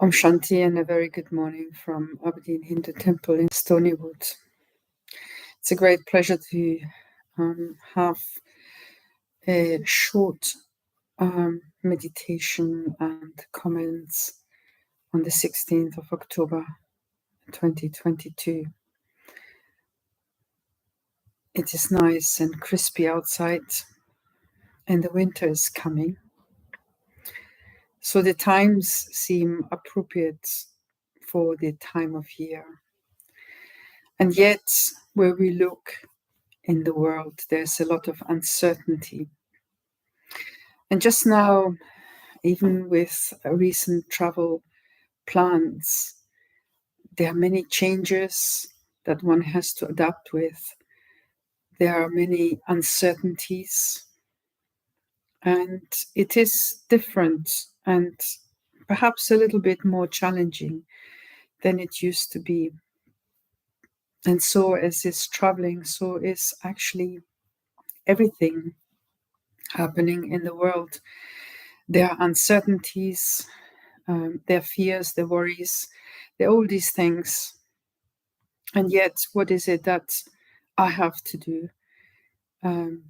Om Shanti and a very good morning from Aberdeen Hindu Temple in Stonywood. It's a great pleasure to have a short meditation and comments on the 16th of October 2022. It is nice and crispy outside and the winter is coming. So the times seem appropriate for the time of year. And yet, where we look in the world, there's a lot of uncertainty. And just now, even with recent travel plans, there are many changes that one has to adapt with. There are many uncertainties. And it is different and perhaps a little bit more challenging than it used to be. And so as is traveling, so is actually everything happening in the world. There are uncertainties, there are fears, there are worries, there are all these things. And yet, what is it that I have to do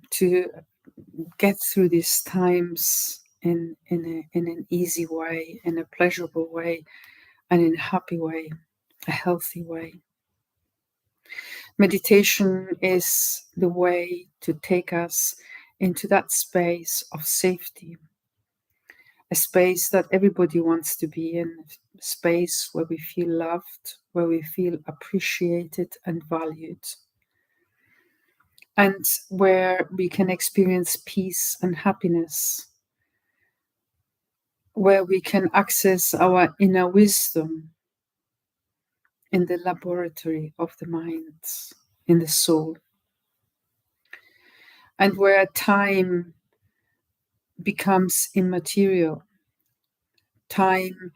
to get through these times in an easy way, in a pleasurable way, and in a happy way, a healthy way? Meditation is the way to take us into that space of safety, a space that everybody wants to be in, a space where we feel loved, where we feel appreciated and valued, and where we can experience peace and happiness, where we can access our inner wisdom in the laboratory of the mind, in the soul, and where time becomes immaterial. Time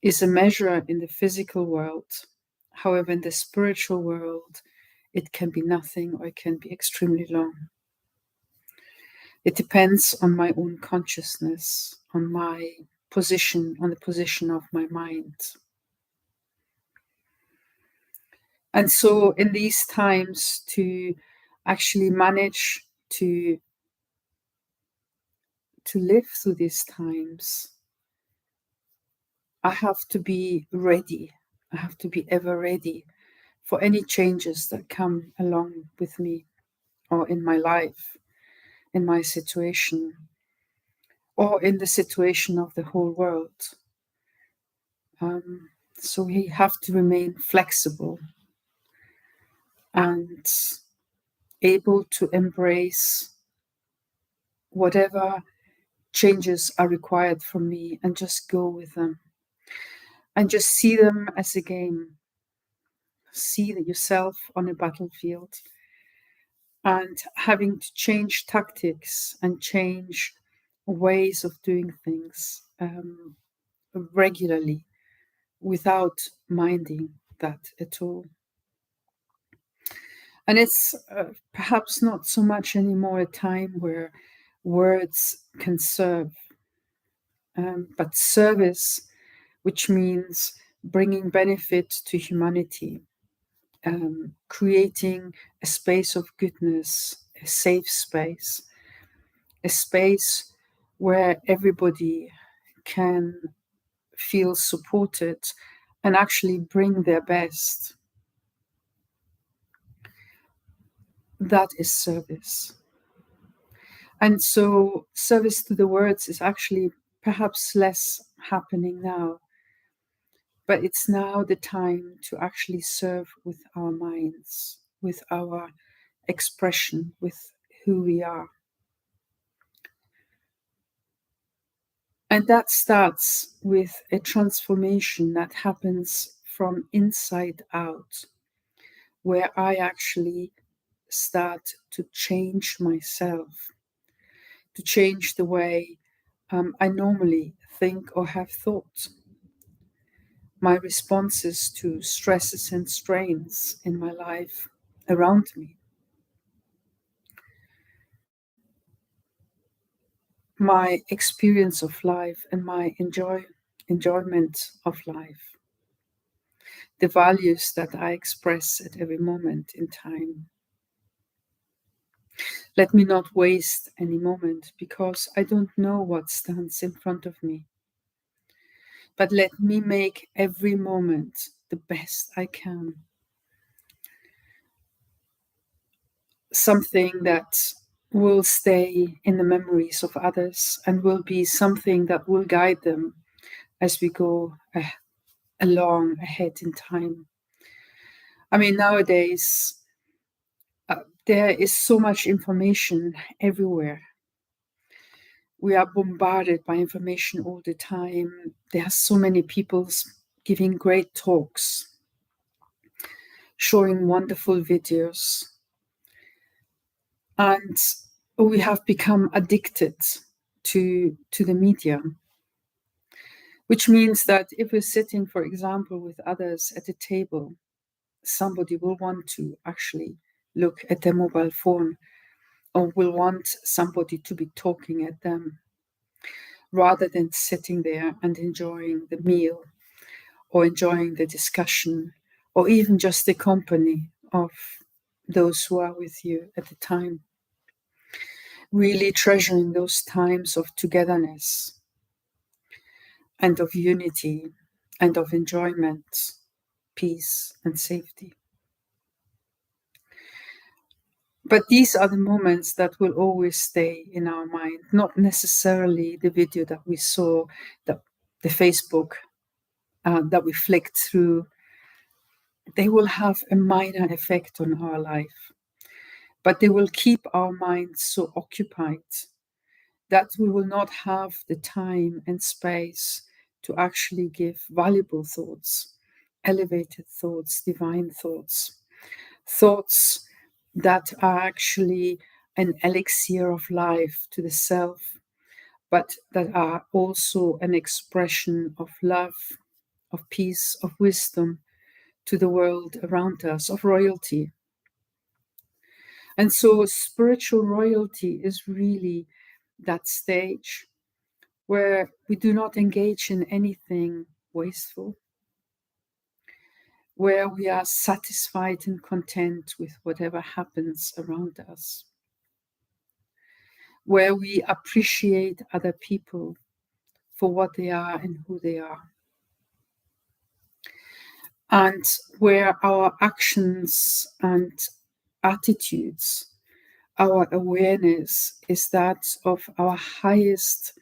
is a measure in the physical world. However, in the spiritual world, it can be nothing or it can be extremely long. It depends on my own consciousness, on my position, on the position of my mind. And so in these times, to actually manage to live through these times, I have to be ready. I have to be ever ready for any changes that come along with me or in my life, in my situation, or in the situation of the whole world. So we have to remain flexible and able to embrace whatever changes are required from me and just go with them. And just see them as a game. See yourself on a battlefield and having to change tactics and change ways of doing things regularly without minding that at all. And it's perhaps not so much anymore a time where words can serve, but service, which means bringing benefit to humanity, creating a space of goodness, a safe space, a space where everybody can feel supported and actually bring their best. That is service. And so service to the words is actually perhaps less happening now, but it's now the time to actually serve with our minds, with our expression, with who we are. And that starts with a transformation that happens from inside out, where I actually start to change myself, to change the way I normally think or have thought, my responses to stresses and strains in my life around me, my experience of life and my enjoyment of life, the values that I express at every moment in time. Let me not waste any moment, because I don't know what stands in front of me. But let me make every moment the best I can. Something that will stay in the memories of others and will be something that will guide them as we go along ahead in time. I mean, nowadays, there is so much information everywhere. We are bombarded by information all the time. There are so many people giving great talks, showing wonderful videos. And we have become addicted to the media, which means that if we're sitting, for example, with others at a table, somebody will want to actually look at their mobile phone, or will want somebody to be talking at them, rather than sitting there and enjoying the meal, or enjoying the discussion, or even just the company of those who are with you at the time. Really treasuring those times of togetherness and of unity and of enjoyment, peace and safety. But these are the moments that will always stay in our mind, not necessarily the video that we saw, the Facebook that we flicked through. They will have a minor effect on our life, but they will keep our minds so occupied that we will not have the time and space to actually give valuable thoughts, elevated thoughts, divine thoughts, thoughts that are actually an elixir of life to the self, but that are also an expression of love, of peace, of wisdom to the world around us, of royalty. And so spiritual royalty is really that stage where we do not engage in anything wasteful, where we are satisfied and content with whatever happens around us, where we appreciate other people for what they are and who they are, and where our actions and attitudes, our awareness is that of our highest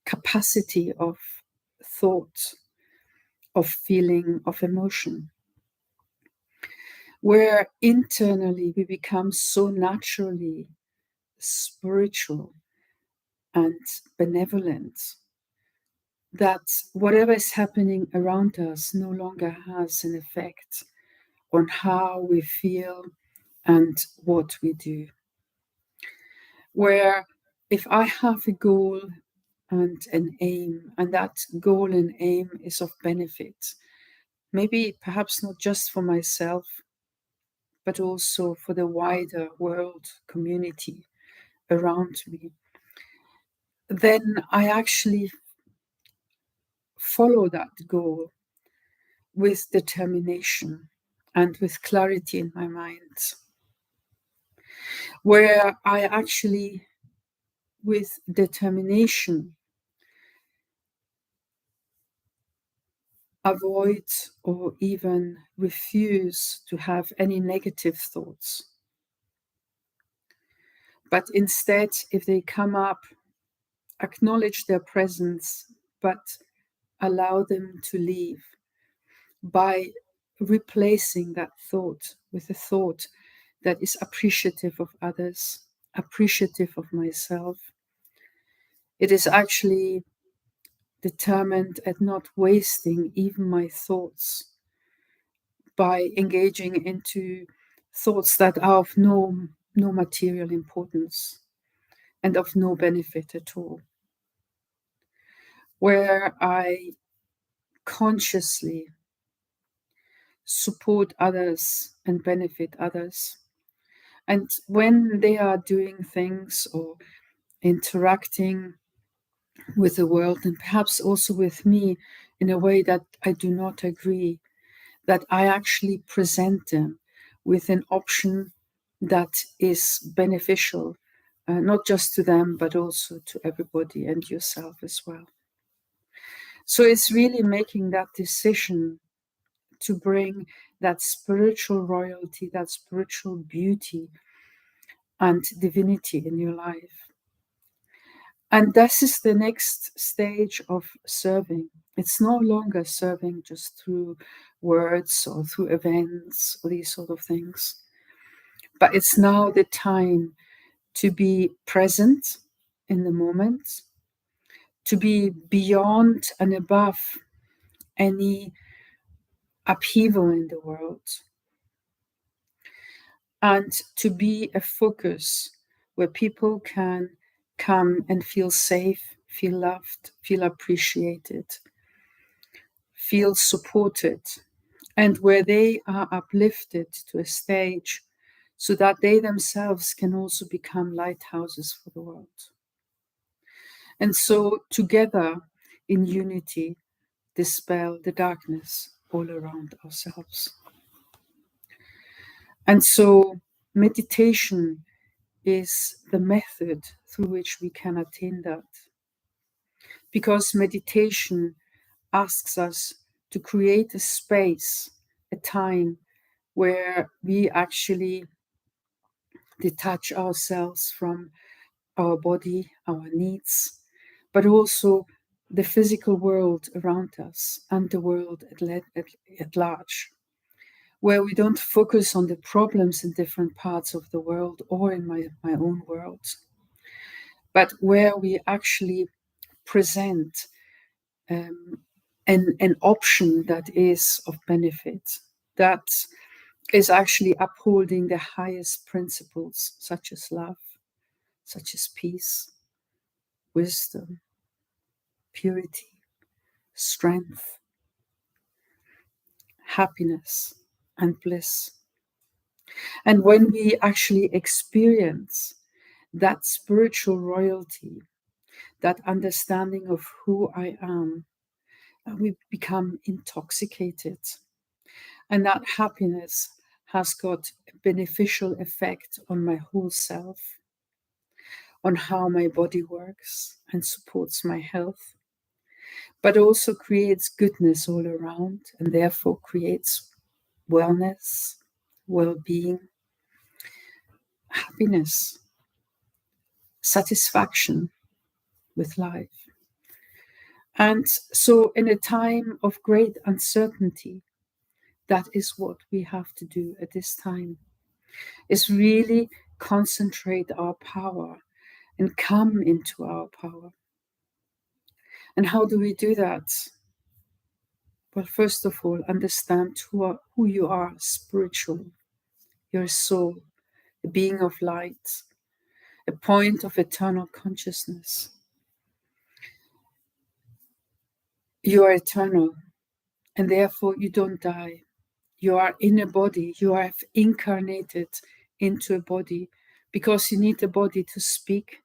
capacity of thought, of feeling, of emotion, where internally we become so naturally spiritual and benevolent that whatever is happening around us no longer has an effect on how we feel and what we do. Where if I have a goal and an aim, and that goal and aim is of benefit, maybe perhaps not just for myself, but also for the wider world community around me, then I actually follow that goal with determination and with clarity in my mind, where I actually, with determination, avoid or even refuse to have any negative thoughts. But instead, if they come up, acknowledge their presence, but allow them to leave by replacing that thought with a thought that is appreciative of others, appreciative of myself. It is actually determined at not wasting even my thoughts by engaging into thoughts that are of no material importance and of no benefit at all. Where I consciously support others and benefit others. And when they are doing things or interacting with the world, and perhaps also with me in a way that I do not agree, that I actually present them with an option that is beneficial, not just to them, but also to everybody and yourself as well. So it's really making that decision to bring that spiritual royalty, that spiritual beauty and divinity in your life. And this is the next stage of serving. It's no longer serving just through words or through events or these sort of things. But it's now the time to be present in the moment, to be beyond and above any upheaval in the world, and to be a focus where people can come and feel safe, feel loved, feel appreciated, feel supported, and where they are uplifted to a stage so that they themselves can also become lighthouses for the world. And so together in unity, dispel the darkness all around ourselves. And so meditation is the method through which we can attain that. Because meditation asks us to create a space, a time where we actually detach ourselves from our body, our needs, but also the physical world around us and the world at large, where we don't focus on the problems in different parts of the world or in my own world, but where we actually present an option that is of benefit, that is actually upholding the highest principles, such as love, such as peace, wisdom, purity, strength, happiness, and bliss. And when we actually experience that spiritual royalty, that understanding of who I am, we become intoxicated. And that happiness has got a beneficial effect on my whole self, on how my body works and supports my health, but also creates goodness all around and therefore creates wellness, well-being, happiness, satisfaction with life. And so in a time of great uncertainty, that is what we have to do at this time, is really concentrate our power and come into our power. And how do we do that? Well, first of all, understand who you are spiritually. Your soul, a being of light, a point of eternal consciousness. You are eternal, and therefore you don't die. You are in a body. You have incarnated into a body because you need a body to speak,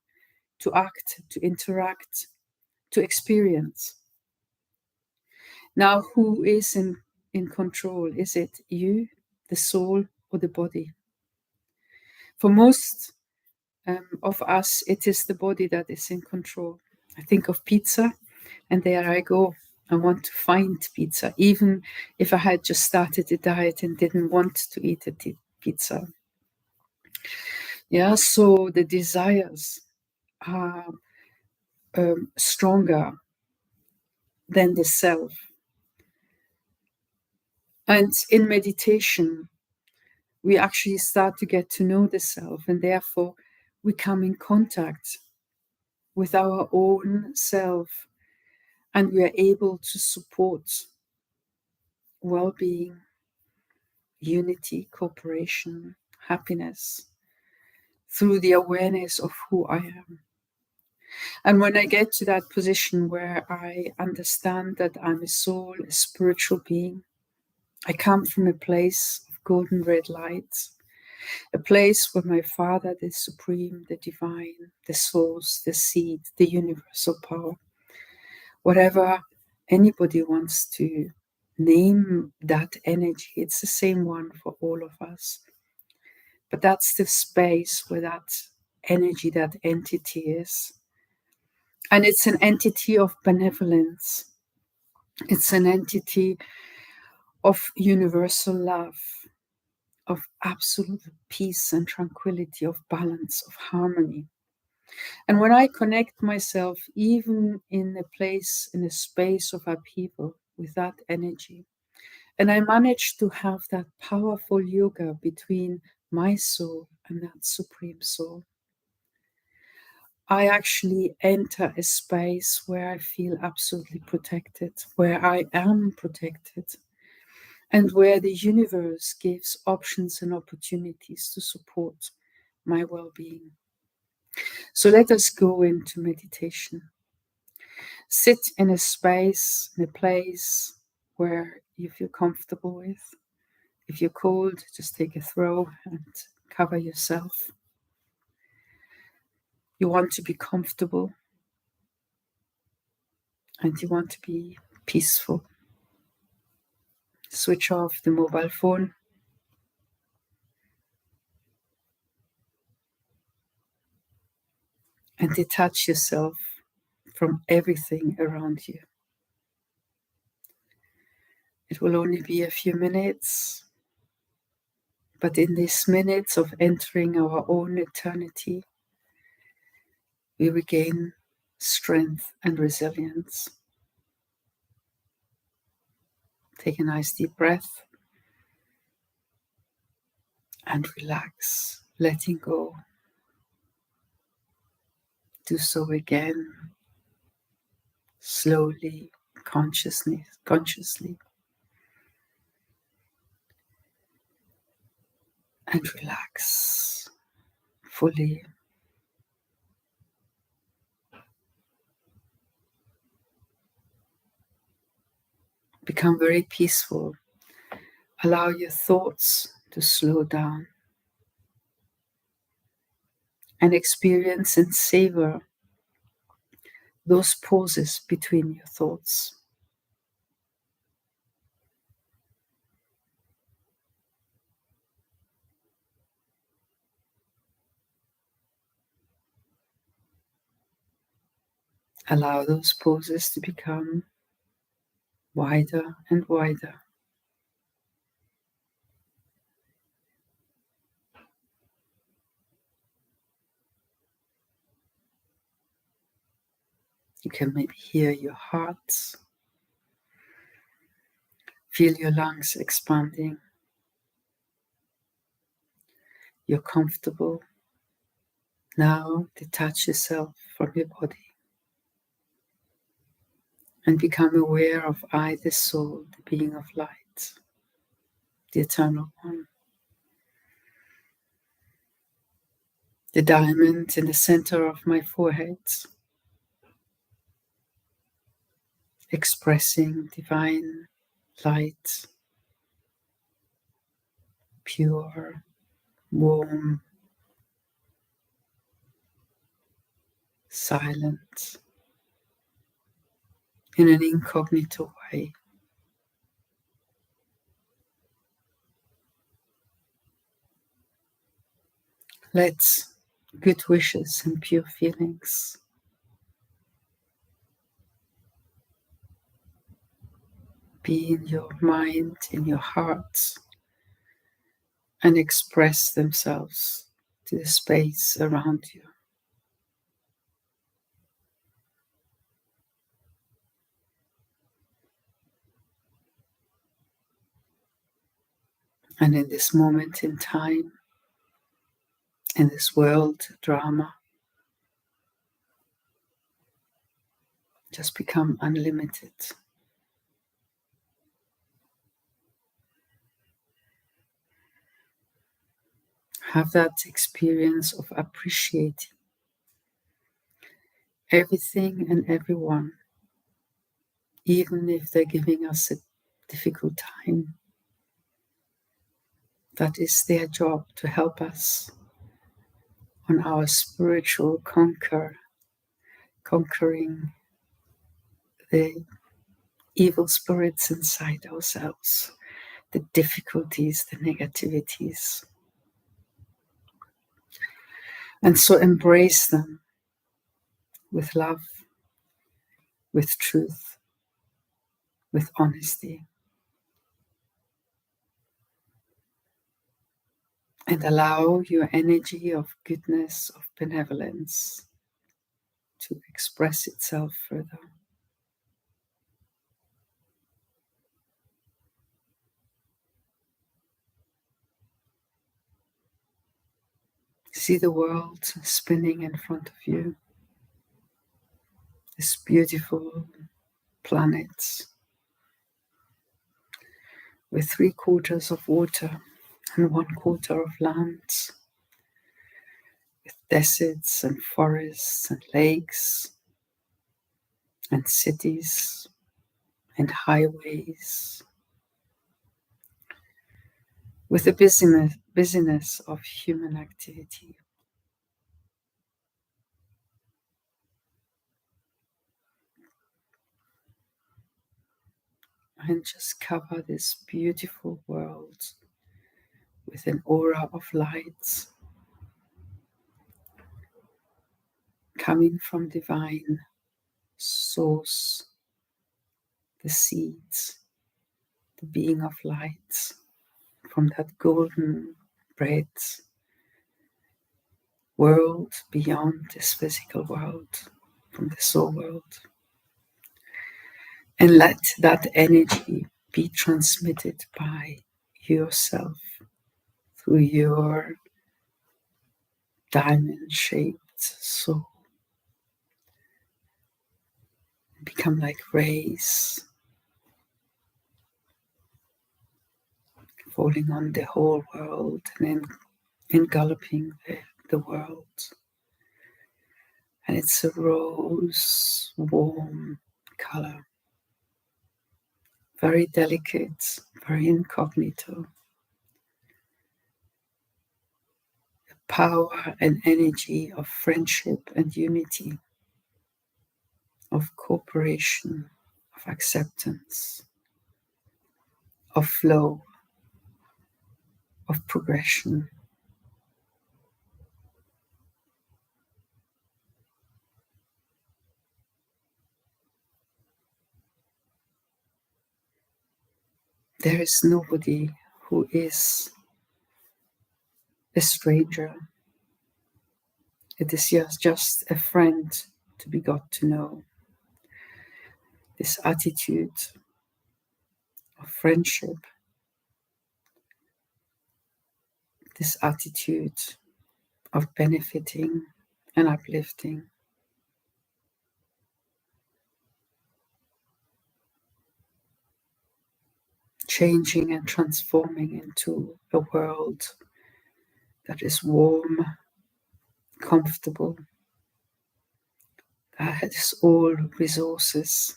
to act, to interact, to experience. Now, who is in control? Is it you, the soul, or the body? For most of us, it is the body that is in control. I think of pizza, and there I go. I want to find pizza, even if I had just started a diet and didn't want to eat a pizza. Yeah, so the desires are stronger than the self. And in meditation, we actually start to get to know the self, and therefore we come in contact with our own self, and we are able to support well-being, unity, cooperation, happiness through the awareness of who I am. And when I get to that position where I understand that I'm a soul, a spiritual being, I come from a place of golden red light, a place where my Father, the Supreme, the Divine, the Source, the Seed, the Universal Power, whatever anybody wants to name that energy, it's the same one for all of us. But that's the space where that energy, that entity is. And it's an entity of benevolence. It's an entity of universal love, of absolute peace and tranquility, of balance, of harmony. And when I connect myself, even in a place, in a space of our people, with that energy, and I manage to have that powerful yoga between my soul and that Supreme Soul, I actually enter a space where I feel absolutely protected, where I am protected, and where the universe gives options and opportunities to support my well-being. So let us go into meditation. Sit in a space, in a place where you feel comfortable with. If you're cold, just take a throw and cover yourself. You want to be comfortable and you want to be peaceful. Switch off the mobile phone. And detach yourself from everything around you. It will only be a few minutes, but in these minutes of entering our own eternity, we regain strength and resilience. Take a nice deep breath and relax, letting go. Do so again, slowly, consciously. And relax fully. Become very peaceful. Allow your thoughts to slow down and experience and savor those pauses between your thoughts. Allow those pauses to become wider and wider. You can maybe hear your heart. Feel your lungs expanding. You're comfortable. Now detach yourself from your body and become aware of I, the soul, the being of light, the eternal one. The diamond in the center of my forehead, expressing divine light, pure, warm, silent, in an incognito way. Let good wishes and pure feelings be in your mind, in your heart, and express themselves to the space around you. And in this moment in time, in this world drama, just become unlimited. Have that experience of appreciating everything and everyone, even if they're giving us a difficult time, That is their job, to help us on our spiritual conquering the evil spirits inside ourselves, the difficulties, the negativities. And so embrace them with love, with truth, with honesty. And allow your energy of goodness, of benevolence to express itself further. See the world spinning in front of you. This beautiful planet with 3/4 of water and 1/4 of land, with deserts and forests and lakes and cities and highways, with the busyness of human activity. And just cover this beautiful world with an aura of light coming from divine source, the seeds, the being of light, from that golden bread world beyond this physical world, from the soul world. And let that energy be transmitted by yourself through your diamond-shaped soul. Become like rays falling on the whole world and engulfing the world. And it's a rose warm color, very delicate, very incognito. The power and energy of friendship and unity, of cooperation, of acceptance, of flow, of progression. There is nobody who is a stranger. It is just a friend to be got to know. This attitude of friendship, this attitude of benefiting and uplifting, changing and transforming into a world that is warm, comfortable, that has all resources,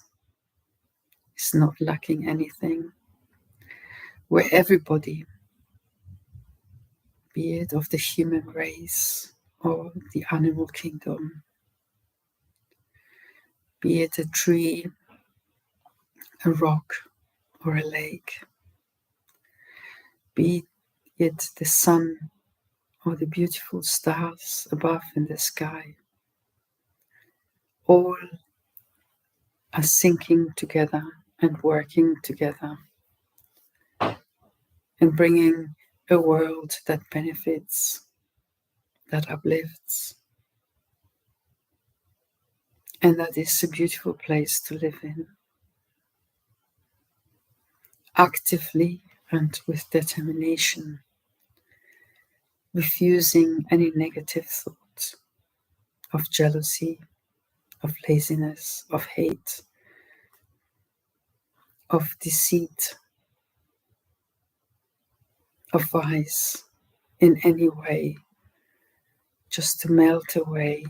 is not lacking anything, where everybody, be it of the human race or the animal kingdom, be it a tree, a rock, or a lake, be it the sun or the beautiful stars above in the sky, all are syncing together and working together and bringing a world that benefits, that uplifts, and that is a beautiful place to live in. Actively and with determination, refusing any negative thoughts of jealousy, of laziness, of hate, of deceit, of vice in any way, just to melt away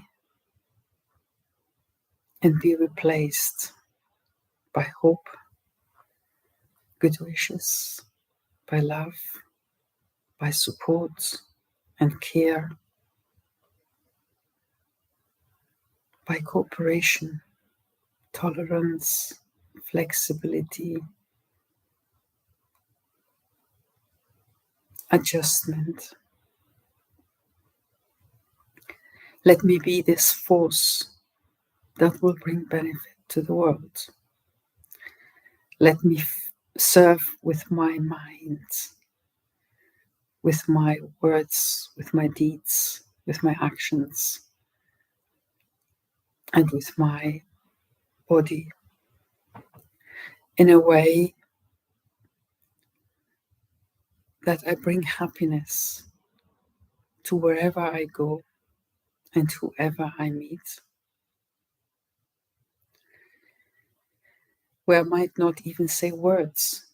and be replaced by hope, good wishes, by love, by support and care, by cooperation, tolerance, flexibility, adjustment. Let me be this force that will bring benefit to the world. Let me serve with my mind, with my words, with my deeds, with my actions, and with my body in a way that I bring happiness to wherever I go and whoever I meet, where I might not even say words,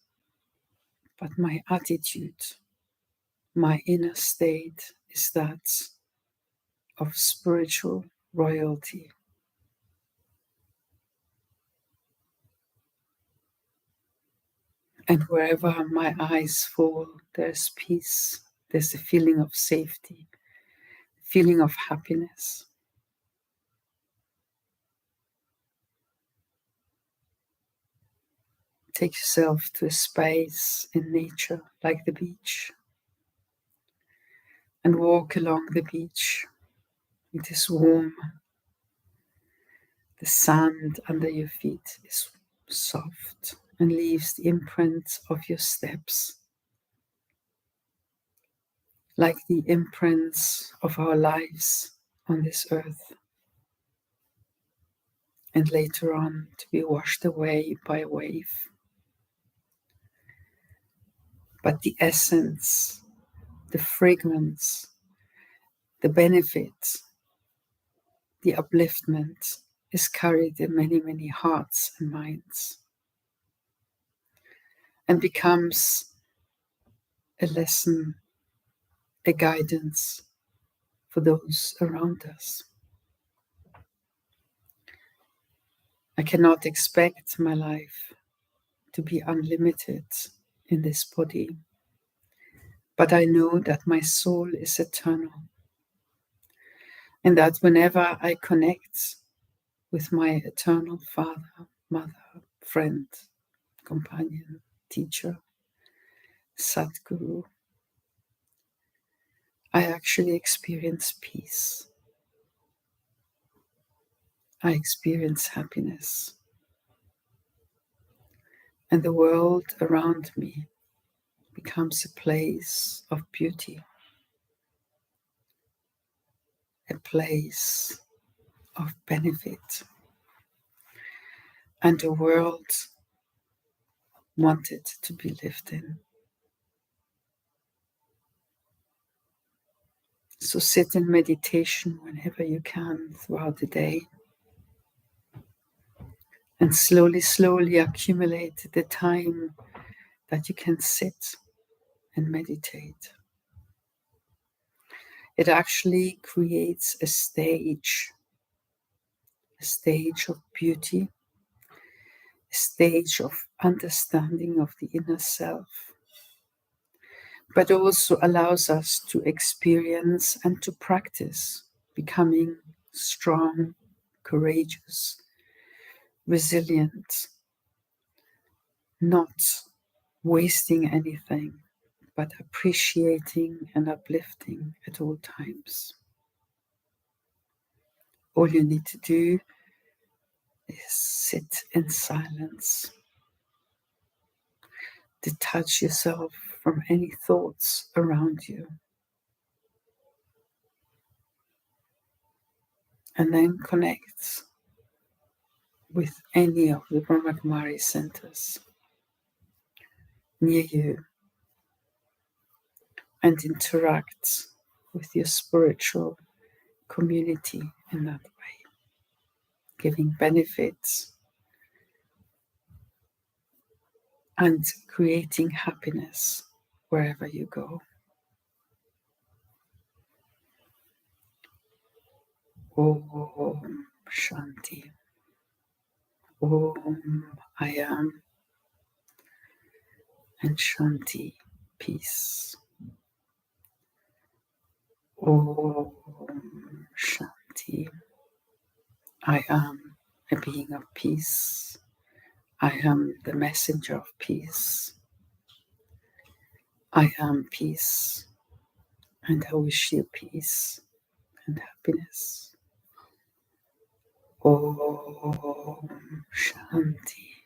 but my attitude, my inner state is that of spiritual royalty. And wherever my eyes fall, there's peace, there's a feeling of safety, feeling of happiness. Take yourself to a space in nature, like the beach, and walk along the beach. It is warm. The sand under your feet is soft and leaves the imprint of your steps, like the imprints of our lives on this earth, and later on to be washed away by a wave. But the essence, the fragrance, the benefit, the upliftment is carried in many, many hearts and minds, and becomes a lesson, a guidance for those around us. I cannot expect my life to be unlimited in this body, but I know that my soul is eternal, and that whenever I connect with my eternal Father, Mother, friend, companion, teacher, Sadguru, I actually experience peace. I experience happiness. And the world around me becomes a place of beauty, a place of benefit, and a world wanted to be lived in. So sit in meditation whenever you can throughout the day, and slowly, slowly accumulate the time that you can sit and meditate. It actually creates a stage of beauty, a stage of understanding of the inner self, but also allows us to experience and to practice becoming strong, courageous, resilient, not wasting anything, but appreciating and uplifting at all times. All you need to do is sit in silence. Detach yourself from any thoughts around you. And then connect with any of the Brahmakumari centers near you and interact with your spiritual community in that way, giving benefits and creating happiness wherever you go. Om Shanti. Om I am, and Shanti, peace. Om Shanti. I am a being of peace. I am the messenger of peace. I am peace, and I wish you peace and happiness. Om Shanti.